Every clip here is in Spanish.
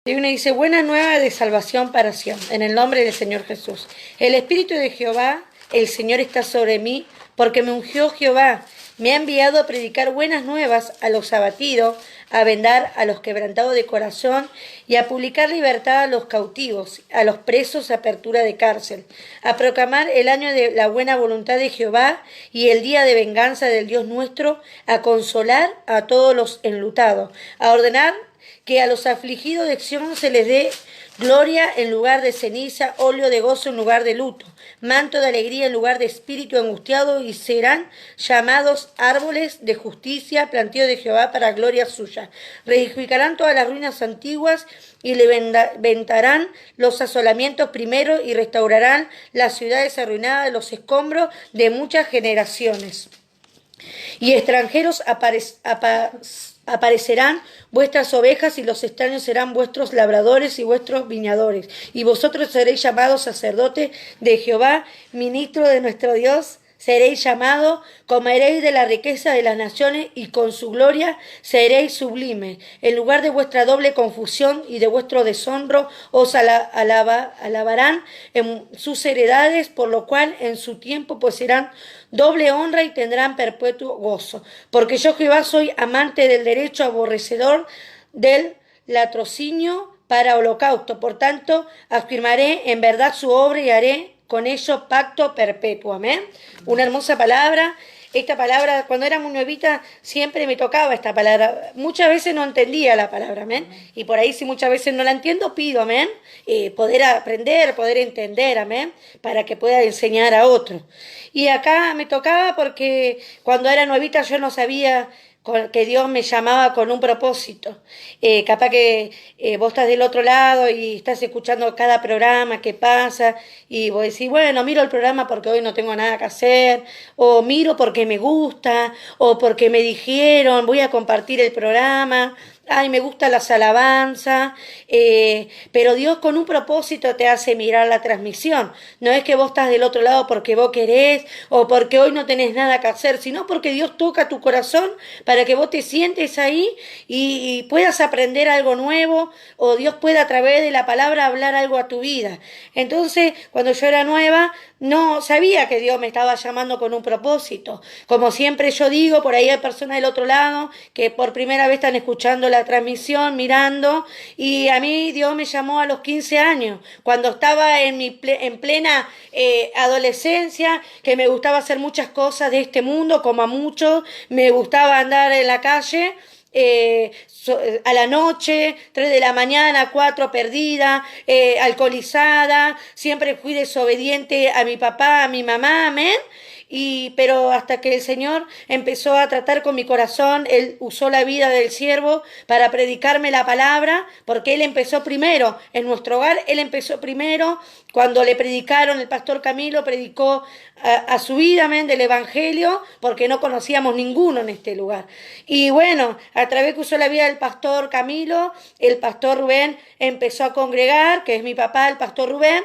Y uno dice, buena nueva de salvación para Sión, en el nombre del Señor Jesús. El Espíritu de Jehová, el Señor está sobre mí, porque me ungió Jehová. Me ha enviado a predicar buenas nuevas a los abatidos, a vendar a los quebrantados de corazón y a publicar libertad a los cautivos, a los presos apertura de cárcel, a proclamar el año de la buena voluntad de Jehová y el día de venganza del Dios nuestro, a consolar a todos los enlutados, a ordenar que a los afligidos de Sión se les dé gloria en lugar de ceniza, óleo de gozo en lugar de luto, manto de alegría en lugar de espíritu angustiado, y serán llamados árboles de justicia, plantío de Jehová para gloria suya. Reedificarán todas las ruinas antiguas y levantarán los asolamientos primero y restaurarán las ciudades arruinadas, los escombros de muchas generaciones. Y extranjeros aparecerán vuestras ovejas, y los extraños serán vuestros labradores y vuestros viñadores. Y vosotros seréis llamados sacerdotes de Jehová, ministro de nuestro Dios. Seréis llamados, comeréis de la riqueza de las naciones, y con su gloria seréis sublimes. En lugar de vuestra doble confusión y de vuestro deshonro os alabarán en sus heredades, por lo cual en su tiempo poseerán doble honra y tendrán perpetuo gozo. Porque yo Jehová soy amante del derecho, aborrecedor del latrocinio para holocausto. Por tanto, afirmaré en verdad su obra y haré con ello pacto perpetuo. Amén. Una hermosa palabra. Esta palabra, cuando era muy nuevita, siempre me tocaba esta palabra. Muchas veces no entendía la palabra, amén. Y por ahí, si muchas veces no la entiendo, pido, amén. Poder aprender, poder entender, amén. Para que pueda enseñar a otro. Y acá me tocaba porque cuando era nuevita yo no sabía que Dios me llamaba con un propósito. Capaz que vos estás del otro lado y estás escuchando cada programa que pasa y vos decís, bueno, miro el programa porque hoy no tengo nada que hacer, o miro porque me gusta, o porque me dijeron, voy a compartir el programa. Ay, me gustan las alabanzas, pero Dios con un propósito te hace mirar la transmisión. No es que vos estás del otro lado porque vos querés o porque hoy no tenés nada que hacer, sino porque Dios toca tu corazón para que vos te sientes ahí y puedas aprender algo nuevo, o Dios pueda a través de la palabra hablar algo a tu vida. Entonces, cuando yo era nueva, no sabía que Dios me estaba llamando con un propósito. Como siempre yo digo, por ahí hay personas del otro lado que por primera vez están escuchando la transmisión, mirando, y a mí Dios me llamó a los 15 años, cuando estaba en plena adolescencia, que me gustaba hacer muchas cosas de este mundo, como a muchos, me gustaba andar en la calle, a la noche, 3 de la mañana, 4 perdida, alcoholizada, siempre fui desobediente a mi papá, a mi mamá, amén. Pero hasta que el Señor empezó a tratar con mi corazón, Él usó la vida del siervo para predicarme la palabra, porque Él empezó primero, en nuestro hogar, Él empezó primero, cuando le predicaron, el pastor Camilo predicó a su vida, amén, del Evangelio, porque no conocíamos ninguno en este lugar. Y bueno, a través que usó la vida del pastor Camilo, el pastor Rubén empezó a congregar, que es mi papá, el pastor Rubén,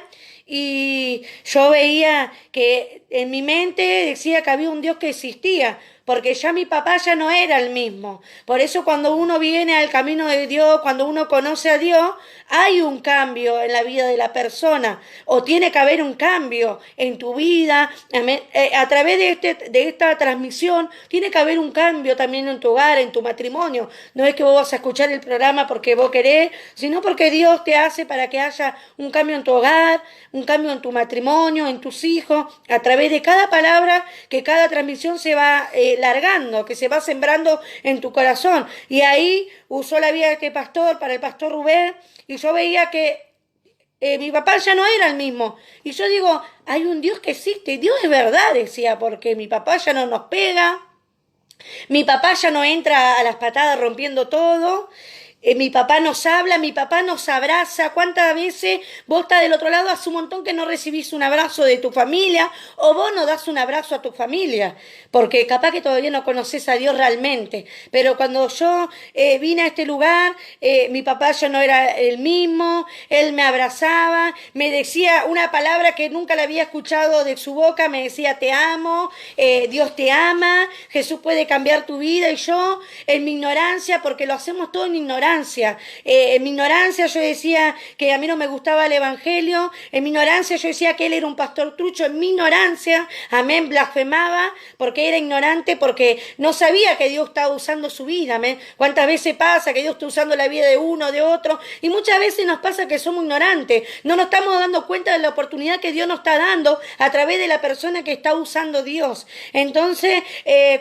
y yo veía que en mi mente decía que había un Dios que existía, porque ya mi papá ya no era el mismo. Por eso cuando uno viene al camino de Dios, cuando uno conoce a Dios, hay un cambio en la vida de la persona, o tiene que haber un cambio en tu vida. A través de esta transmisión tiene que haber un cambio también en tu hogar, en tu matrimonio. No es que vos vas a escuchar el programa porque vos querés, sino porque Dios te hace para que haya un cambio en tu hogar, un cambio en tu matrimonio, en tus hijos, a través de cada palabra que cada transmisión se va largando, que se va sembrando en tu corazón. Y ahí usó la vida de este pastor para el pastor Rubén, y yo veía que mi papá ya no era el mismo. Y yo digo, hay un Dios que existe, Dios es verdad, decía, porque mi papá ya no nos pega, mi papá ya no entra a las patadas rompiendo todo. Mi papá nos habla, mi papá nos abraza. ¿Cuántas veces vos estás del otro lado? Hace un montón que no recibís un abrazo de tu familia, o vos no das un abrazo a tu familia, porque capaz que todavía no conoces a Dios realmente. Pero cuando yo vine a este lugar, mi papá ya no era el mismo, él me abrazaba, me decía una palabra que nunca la había escuchado de su boca, me decía te amo, Dios te ama, Jesús puede cambiar tu vida. Y yo en mi ignorancia, porque lo hacemos todo en ignorancia, ignorancia. En mi ignorancia yo decía que a mí no me gustaba el evangelio, en mi ignorancia yo decía que él era un pastor trucho, en mi ignorancia, amén, blasfemaba porque era ignorante, porque no sabía que Dios estaba usando su vida, amén. ¿Cuántas veces pasa que Dios está usando la vida de uno, de otro? Y muchas veces nos pasa que somos ignorantes, no nos estamos dando cuenta de la oportunidad que Dios nos está dando a través de la persona que está usando Dios. Entonces,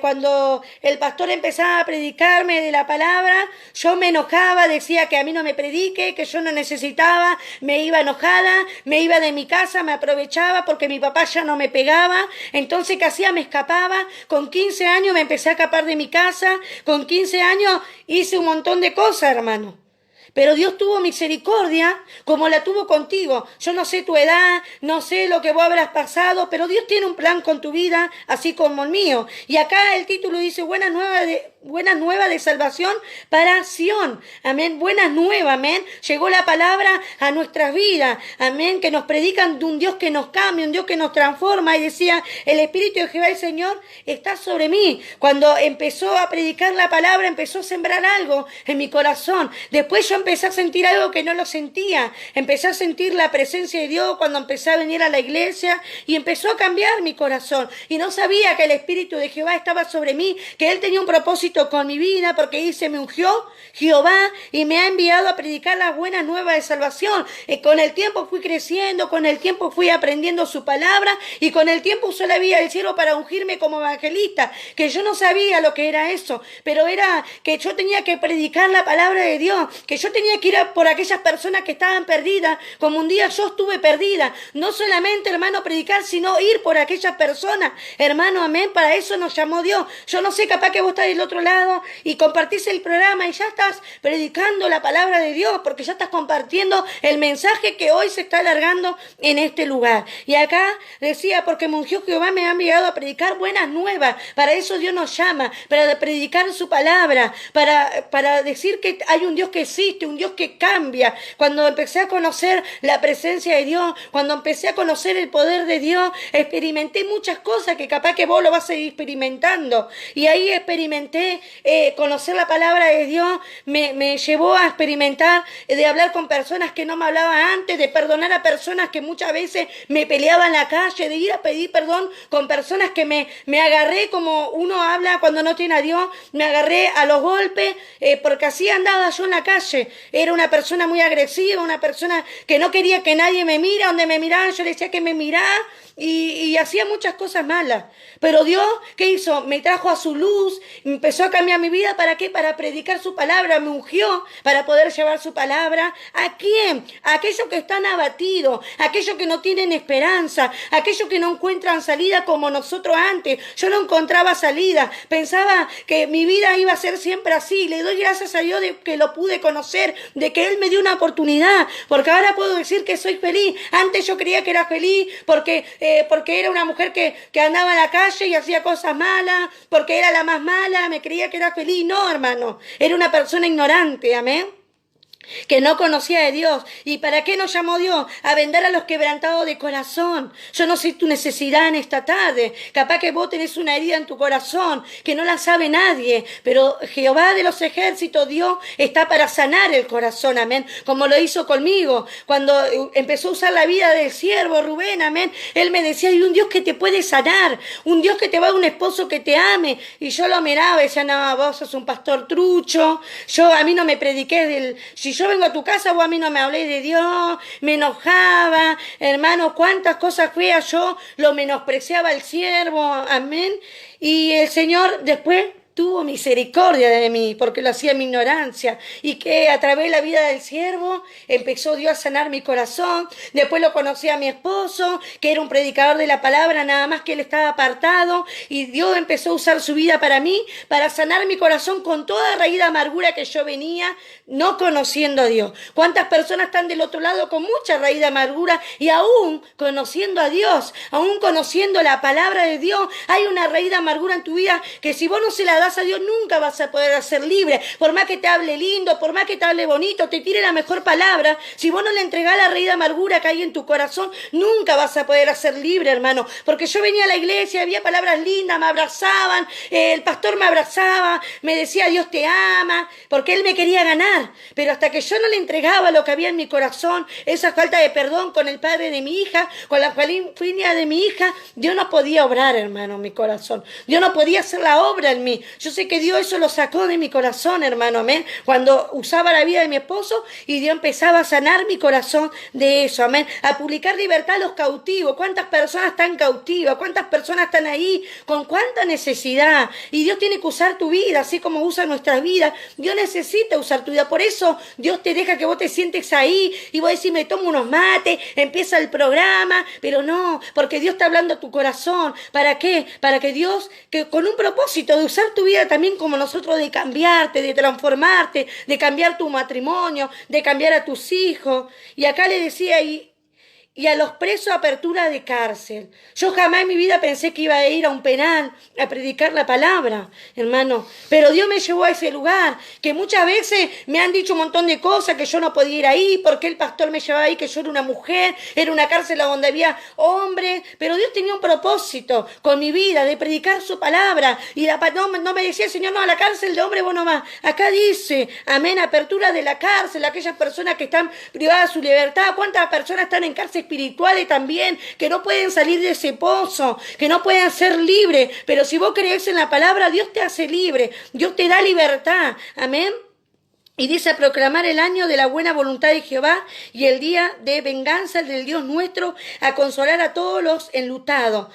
cuando el pastor empezaba a predicarme de la palabra, yo me enojaba, decía que a mí no me predique, que yo no necesitaba, me iba enojada, me iba de mi casa, me aprovechaba porque mi papá ya no me pegaba. Entonces, ¿qué hacía? Me escapaba. Con 15 años me empecé a escapar de mi casa, con 15 años hice un montón de cosas, hermano. Pero Dios tuvo misericordia como la tuvo contigo. Yo no sé tu edad, no sé lo que vos habrás pasado, pero Dios tiene un plan con tu vida, así como el mío. Y acá el título dice, buenas nuevas de salvación para Sión. Amén, buenas nuevas, amén. Llegó la palabra a nuestras vidas, amén, que nos predican de un Dios que nos cambia, un Dios que nos transforma. Y decía, el Espíritu de Jehová el Señor está sobre mí. Cuando empezó a predicar la palabra, empezó a sembrar algo en mi corazón. Después yo empecé a sentir algo que no lo sentía. Empecé a sentir la presencia de Dios cuando empecé a venir a la iglesia y empezó a cambiar mi corazón. Y no sabía que el Espíritu de Jehová estaba sobre mí, que Él tenía un propósito con mi vida, porque dice, me ungió Jehová y me ha enviado a predicar las buenas nuevas de salvación. Con el tiempo fui creciendo, con el tiempo fui aprendiendo su palabra y con el tiempo usó la vida del cielo para ungirme como evangelista, que yo no sabía lo que era eso, pero era que yo tenía que predicar la palabra de Dios, que yo tenía que ir por aquellas personas que estaban perdidas, como un día yo estuve perdida. No solamente, hermano, predicar, sino ir por aquellas personas, hermano, amén. Para eso nos llamó Dios. Yo no sé, capaz que vos estás del otro lado y compartís el programa y ya estás predicando la palabra de Dios, porque ya estás compartiendo el mensaje que hoy se está alargando en este lugar. Y acá decía, porque me ungió Jehová, me ha enviado a predicar buenas nuevas. Para eso Dios nos llama, para predicar su palabra, para decir que hay un Dios que existe, un Dios que cambia. Cuando empecé a conocer la presencia de Dios, cuando empecé a conocer el poder de Dios, experimenté muchas cosas que capaz que vos lo vas a ir experimentando. Y ahí experimenté conocer la palabra de Dios, me llevó a experimentar de hablar con personas que no me hablaban antes, de perdonar a personas que muchas veces me peleaban en la calle, de ir a pedir perdón con personas que me agarré, como uno habla cuando no tiene a Dios, me agarré a los golpes, porque así andaba yo en la calle. Era una persona muy agresiva, una persona que no quería que nadie me mira, donde me miraban yo le decía que me mirara y hacía muchas cosas malas. Pero Dios, ¿qué hizo? Me trajo a su luz, empezó a cambiar mi vida. ¿Para qué? Para predicar su palabra, me ungió para poder llevar su palabra. ¿A quién? A aquellos que están abatidos, a aquellos que no tienen esperanza, a aquellos que no encuentran salida como nosotros antes. Yo no encontraba salida, pensaba que mi vida iba a ser siempre así. Le doy gracias a Dios de que lo pude conocer, de que Él me dio una oportunidad, porque ahora puedo decir que soy feliz. Antes yo creía que era feliz porque era una mujer que andaba en la calle y hacía cosas malas, porque era la más mala, me creía que era feliz. No, hermano, era una persona ignorante, amén, que no conocía de Dios. ¿Y para qué nos llamó Dios? A vendar a los quebrantados de corazón. Yo no sé tu necesidad en esta tarde. Capaz que vos tenés una herida en tu corazón que no la sabe nadie, pero Jehová de los ejércitos, Dios, está para sanar el corazón, amén, como lo hizo conmigo cuando empezó a usar la vida del siervo Rubén, amén. Él me decía, hay un Dios que te puede sanar, un Dios que te va a dar un esposo que te ame. Y yo lo miraba y decía, no, vos sos un pastor trucho, a mí no me prediqué si yo vengo a tu casa, vos a mí no me hablé de Dios, me enojaba, hermano, cuántas cosas feas, yo lo menospreciaba al siervo, amén. Y el Señor después tuvo misericordia de mí, porque lo hacía en mi ignorancia, y que a través de la vida del siervo empezó Dios a sanar mi corazón. Después lo conocí a mi esposo, que era un predicador de la palabra, nada más que él estaba apartado, y Dios empezó a usar su vida para mí, para sanar mi corazón con toda raíz de amargura que yo venía, no conociendo a Dios. ¿Cuántas personas están del otro lado con mucha raíz de amargura y aún conociendo a Dios, aún conociendo la palabra de Dios? Hay una raíz de amargura en tu vida que si vos no se la das alabás a Dios, nunca vas a poder ser libre. Por más que te hable lindo, por más que te hable bonito, te tire la mejor palabra, si vos no le entregás la raíz de amargura que hay en tu corazón, nunca vas a poder ser libre, hermano. Porque yo venía a la iglesia, había palabras lindas, me abrazaban, el pastor me abrazaba, me decía Dios te ama, porque él me quería ganar. Pero hasta que yo no le entregaba lo que había en mi corazón, esa falta de perdón con el padre de mi hija, con la familia de mi hija, Dios no podía obrar, hermano, en mi corazón. Dios no podía hacer la obra en mí. Yo sé que Dios eso lo sacó de mi corazón, hermano, amén. Cuando usaba la vida de mi esposo y Dios empezaba a sanar mi corazón de eso, amén. A publicar libertad a los cautivos. ¿Cuántas personas están cautivas? ¿Cuántas personas están ahí? ¿Con cuánta necesidad? Y Dios tiene que usar tu vida, así como usa nuestras vidas. Dios necesita usar tu vida. Por eso Dios te deja que vos te sientes ahí y vos decís, me tomo unos mates, empieza el programa, pero no, porque Dios está hablando a tu corazón. ¿Para qué? Para que Dios, que con un propósito de usar tu vida también como nosotros, de cambiarte, de transformarte, de cambiar tu matrimonio, de cambiar a tus hijos. Y acá le decía, y a los presos apertura de cárcel. Yo jamás en mi vida pensé que iba a ir a un penal a predicar la palabra, hermano. Pero Dios me llevó a ese lugar, que muchas veces me han dicho un montón de cosas, que yo no podía ir ahí, porque el pastor me llevaba ahí, que yo era una mujer, era una cárcel donde había hombres. Pero Dios tenía un propósito con mi vida, de predicar su palabra. Y no me decía, Señor, no, a la cárcel de hombres vos no vas. Acá dice, amén, apertura de la cárcel, aquellas personas que están privadas de su libertad. ¿Cuántas personas están en cárcel espirituales también, que no pueden salir de ese pozo, que no pueden ser libres? Pero si vos crees en la palabra, Dios te hace libre, Dios te da libertad, amén. Y dice, a proclamar el año de la buena voluntad de Jehová y el día de venganza del Dios nuestro, a consolar a todos los enlutados,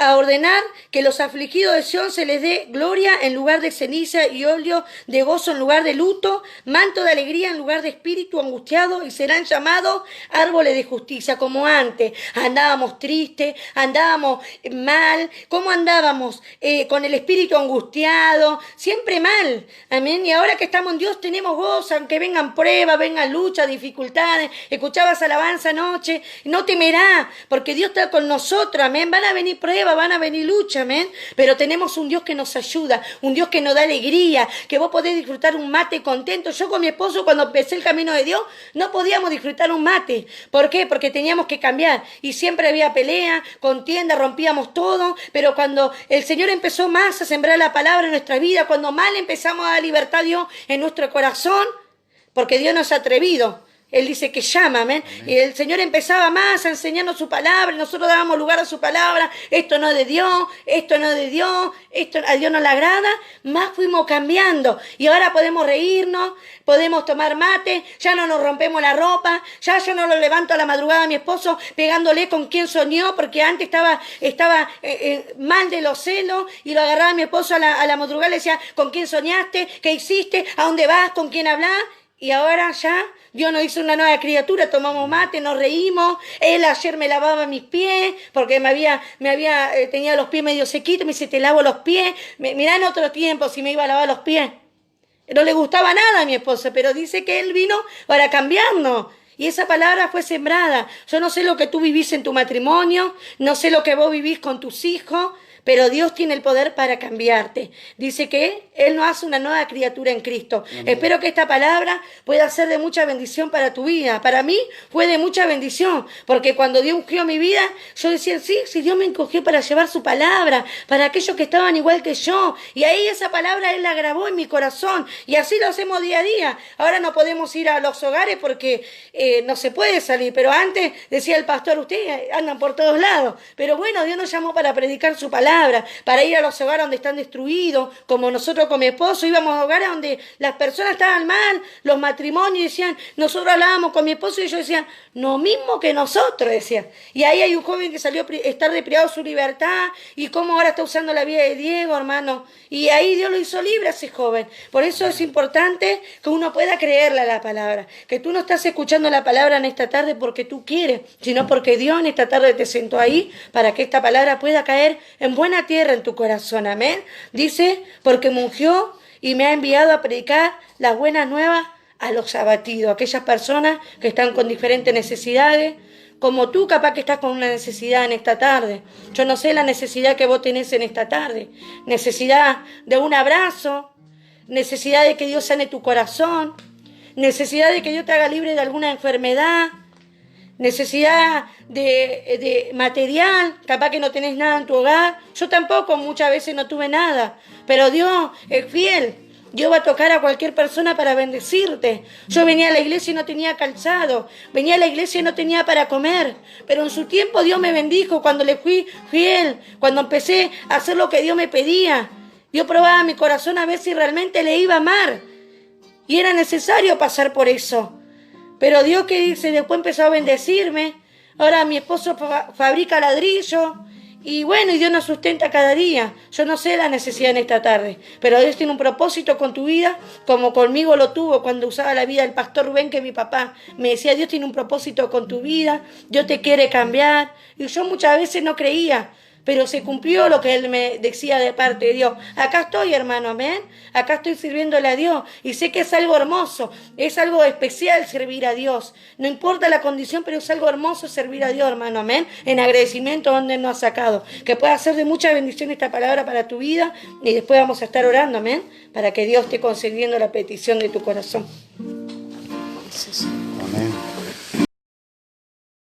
a ordenar que los afligidos de Sión se les dé gloria en lugar de ceniza y óleo de gozo en lugar de luto, manto de alegría en lugar de espíritu angustiado, y serán llamados árboles de justicia. Como antes andábamos tristes, andábamos mal, como andábamos con el espíritu angustiado, siempre mal, amén. Y ahora que estamos en Dios tenemos gozo, aunque vengan pruebas, vengan luchas, dificultades. Escuchabas alabanza anoche, no temerá, porque Dios está con nosotros, amén. Van a venir pruebas, van a venir luchas, amén. Pero tenemos un Dios que nos ayuda, un Dios que nos da alegría, que vos podés disfrutar un mate contento. Yo con mi esposo, cuando empecé el camino de Dios, no podíamos disfrutar un mate. ¿Por qué? Porque teníamos que cambiar. Y siempre había pelea, contienda, rompíamos todo. Pero cuando el Señor empezó más a sembrar la palabra en nuestra vida, cuando más le empezamos a dar libertad a Dios en nuestro corazón, porque Dios nos ha atrevido. Él dice que llama, amén. Y el Señor empezaba más a enseñarnos su palabra, y nosotros dábamos lugar a su palabra. Esto no es de Dios, esto no es de Dios, esto a Dios no le agrada. Más fuimos cambiando. Y ahora podemos reírnos, podemos tomar mate, ya no nos rompemos la ropa, ya yo no lo levanto a la madrugada a mi esposo pegándole con quién soñó, porque antes estaba mal de los celos, y lo agarraba a mi esposo a la madrugada y le decía, ¿con quién soñaste? ¿Qué hiciste? ¿A dónde vas? ¿Con quién hablas? Y ahora ya Dios nos hizo una nueva criatura, tomamos mate, nos reímos. Él ayer me lavaba mis pies porque tenía los pies medio sequitos, me dice, te lavo los pies. Mirá en otro tiempo si me iba a lavar los pies. No le gustaba nada a mi esposa, pero dice que él vino para cambiarnos. Y esa palabra fue sembrada. Yo no sé lo que tú vivís en tu matrimonio, no sé lo que vos vivís con tus hijos, pero Dios tiene el poder para cambiarte. Dice que Él nos hace una nueva criatura en Cristo. Amén. Espero que esta palabra pueda ser de mucha bendición para tu vida. Para mí fue de mucha bendición, porque cuando Dios ungió mi vida, yo decía, sí, Dios me encogió para llevar su palabra, para aquellos que estaban igual que yo. Y ahí esa palabra Él la grabó en mi corazón. Y así lo hacemos día a día. Ahora no podemos ir a los hogares porque no se puede salir. Pero antes decía el pastor, ustedes andan por todos lados. Pero bueno, Dios nos llamó para predicar su palabra, para ir a los hogares donde están destruidos, como nosotros con mi esposo íbamos a hogares donde las personas estaban mal, los matrimonios, decían, nosotros hablábamos con mi esposo y ellos decían, lo mismo que nosotros, decían. Y ahí hay un joven que salió a estar deprivado de su libertad, y cómo ahora está usando la vida de Diego, hermano, y ahí Dios lo hizo libre a ese joven. Por eso es importante que uno pueda creerle a la palabra, que tú no estás escuchando la palabra en esta tarde porque tú quieres, sino porque Dios en esta tarde te sentó ahí para que esta palabra pueda caer en buena tierra en tu corazón, amén. Dice, porque me ungió y me ha enviado a predicar las buenas nuevas a los abatidos, aquellas personas que están con diferentes necesidades, como tú capaz que estás con una necesidad en esta tarde. Yo no sé la necesidad que vos tenés en esta tarde. Necesidad de un abrazo, necesidad de que Dios sane tu corazón, necesidad de que Dios te haga libre de alguna enfermedad, necesidad de material, capaz que no tenés nada en tu hogar. Yo tampoco, muchas veces no tuve nada, pero Dios es fiel. Dios va a tocar a cualquier persona para bendecirte. Yo venía a la iglesia y no tenía calzado, venía a la iglesia y no tenía para comer, pero en su tiempo Dios me bendijo cuando le fui fiel, cuando empecé a hacer lo que Dios me pedía. Dios probaba mi corazón a ver si realmente le iba a amar, y era necesario pasar por eso. Pero Dios, que dice, después empezó a bendecirme. Ahora mi esposo fabrica ladrillo. Y bueno, y Dios nos sustenta cada día. Yo no sé la necesidad en esta tarde, pero Dios tiene un propósito con tu vida, como conmigo lo tuvo cuando usaba la vida del pastor Rubén, que mi papá me decía, Dios tiene un propósito con tu vida, Dios te quiere cambiar. Y yo muchas veces no creía, pero se cumplió lo que él me decía de parte de Dios. Acá estoy, hermano, amén. Acá estoy sirviéndole a Dios. Y sé que es algo hermoso, es algo especial servir a Dios. No importa la condición, pero es algo hermoso servir a Dios, hermano, amén. En agradecimiento donde Él nos ha sacado. Que pueda ser de mucha bendición esta palabra para tu vida. Y después vamos a estar orando, amén, para que Dios esté concediendo la petición de tu corazón. Amén.